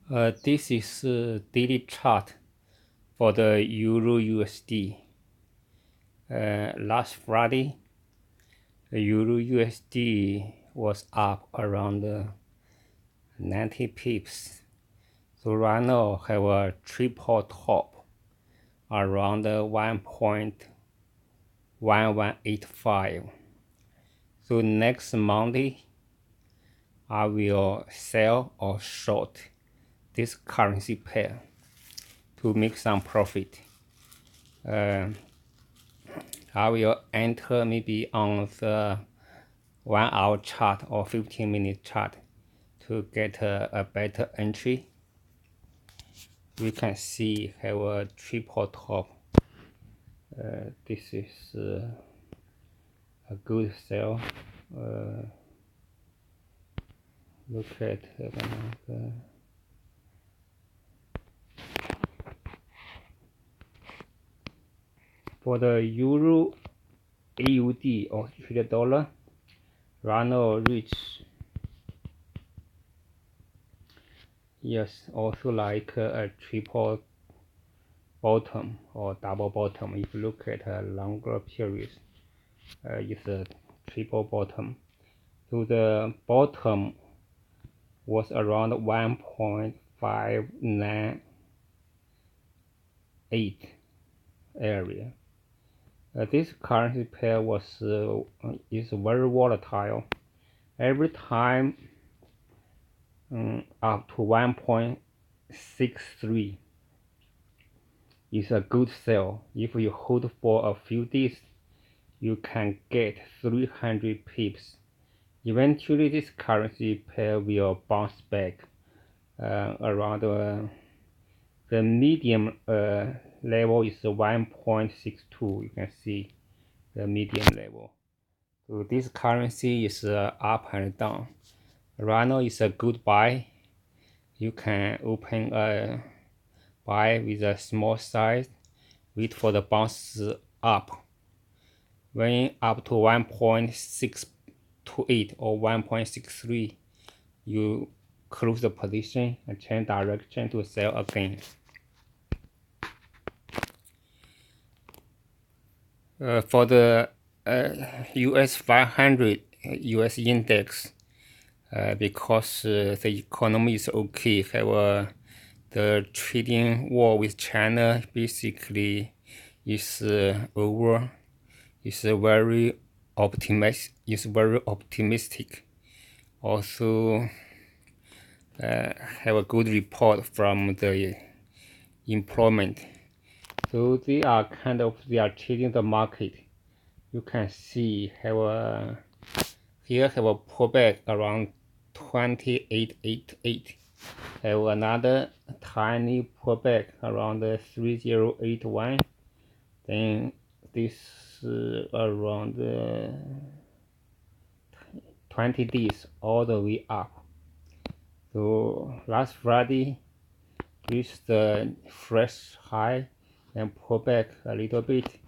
This is a daily chart for the Euro USD. Last Friday, the Euro USD was up around 90 pips. So right now have a triple top around 1.1185. So next Monday, I will sell or short this currency pair to make some profit. I will enter maybe on the 1 hour chart or 15-minute chart to get a better entry. We can see have a triple top. This is a good sell. Look at for the Euro AUD or Australian dollar, right now reach also like a triple bottom or double bottom. If you look at a longer period, it's a triple bottom. So the bottom was around 1.598 area. This currency pair is very volatile. Every time up to 1.63 is a good sell. If you hold for a few days, you can get 300 pips. Eventually, this currency pair will bounce back around the medium level is 1.62. You can see the medium level. So this currency is up and down. Right now is a good buy. You can open a buy with a small size, wait for the bounce up. When up to 1.628 or 1.63, you close the position and change direction to sell again. For the US 500 US index, because the economy is okay, have the trading war with China basically is over. It's very optimistic. Also have a good report from the employment. So they are trading the market. You can see here have a pullback around 2888. Have another tiny pullback around 3081. Then this around 20 days all the way up. So last Friday reached the fresh high and pull back a little bit.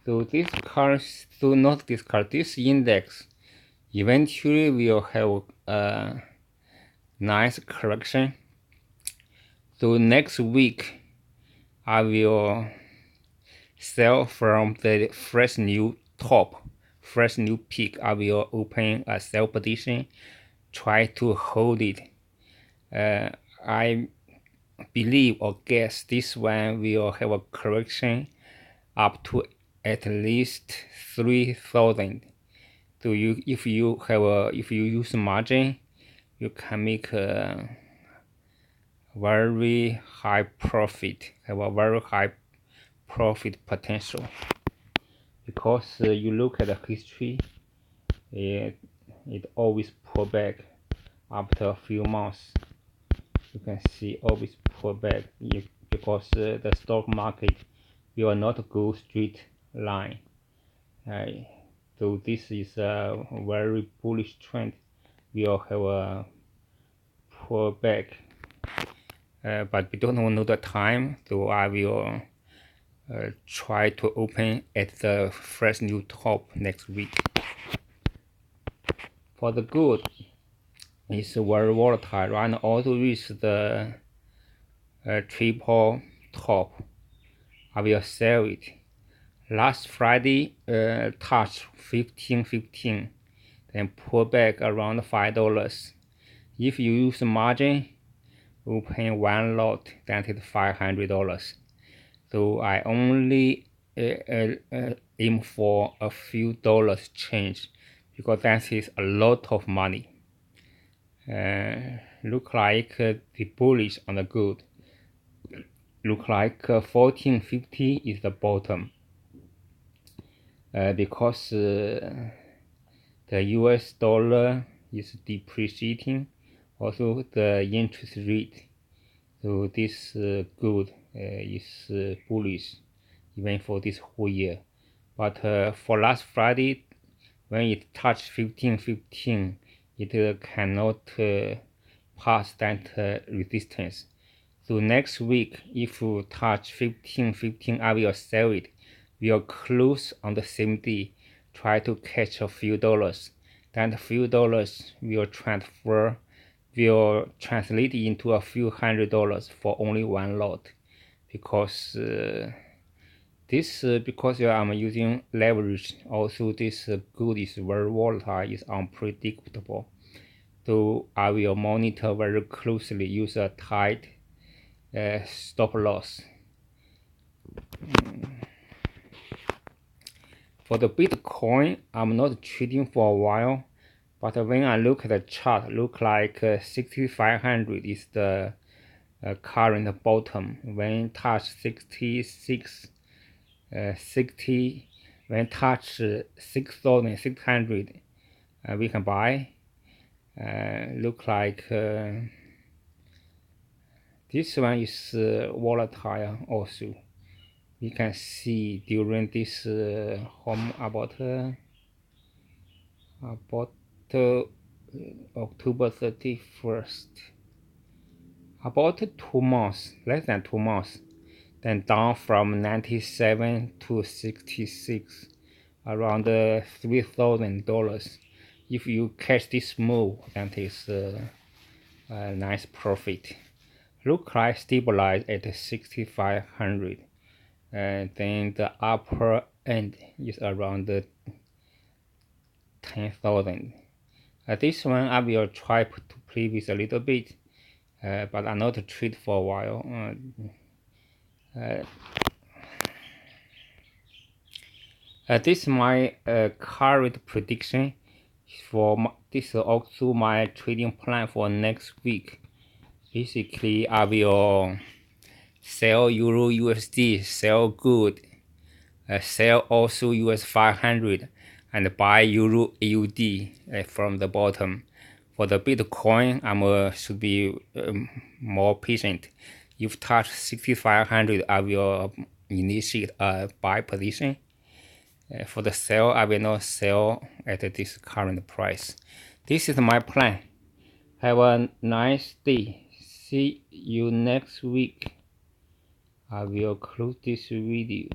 So this currency, do not discard this index. Eventually will have a nice correction. So next week I will sell from the fresh new top, fresh new peak. I will open a sell position, try to hold it. I believe or guess this one will have a correction up to at least 3,000. So if you use margin, you can make a very high profit, have a very high profit potential. Because you look at the history, it always pull back after a few months. You can see always pull back because the stock market will not go straight line. So this is a very bullish trend. We'll have a pullback, but we don't know the time. So I will try to open at the fresh new top next week. For the gold, It's very volatile. Right now also reached the triple top. I will sell it. Last Friday touched 15.15, then pull back around $5. If you use margin, open one lot, that is $500. So I only aim for a few dollars change because that is a lot of money. Look like the bullish on the good. Look like 14.50 is the bottom. Because the US dollar is depreciating, also the interest rate. So this good is bullish even for this whole year. But for last Friday, when it touched 15.15, it cannot pass that resistance. So next week, if we touch 15.15, I will sell it. We'll close on the same day, try to catch a few dollars. That few dollars will translate into a few $100 for only one lot, because because I'm using leverage. Also, this good is very volatile, is unpredictable. So I will monitor very closely, use a tight stop loss. For the Bitcoin, I'm not trading for a while, but when I look at the chart, look like 6,500 is the current bottom. When touch 66, 60, when touch 6,600, we can buy. Look like this one is volatile also. We can see during this about October 31st, about 2 months, less than 2 months, then down from 97 to 66, around $3,000. If you catch this move, that is a nice profit. Look like stabilized at 6,500, and then the upper end is around 10,000. This one I will try to play with a little bit, but I'm not trade for a while. This is my current prediction for this is also my trading plan for next week. Basically, I will sell Euro USD, sell good, sell also US 500, and buy Euro AUD from the bottom. For the Bitcoin, I should be more patient. If touch 6,500, I will initiate a buy position. For the sell, I will not sell at this current price. This is my plan. Have a nice day. See you next week. I will close this video.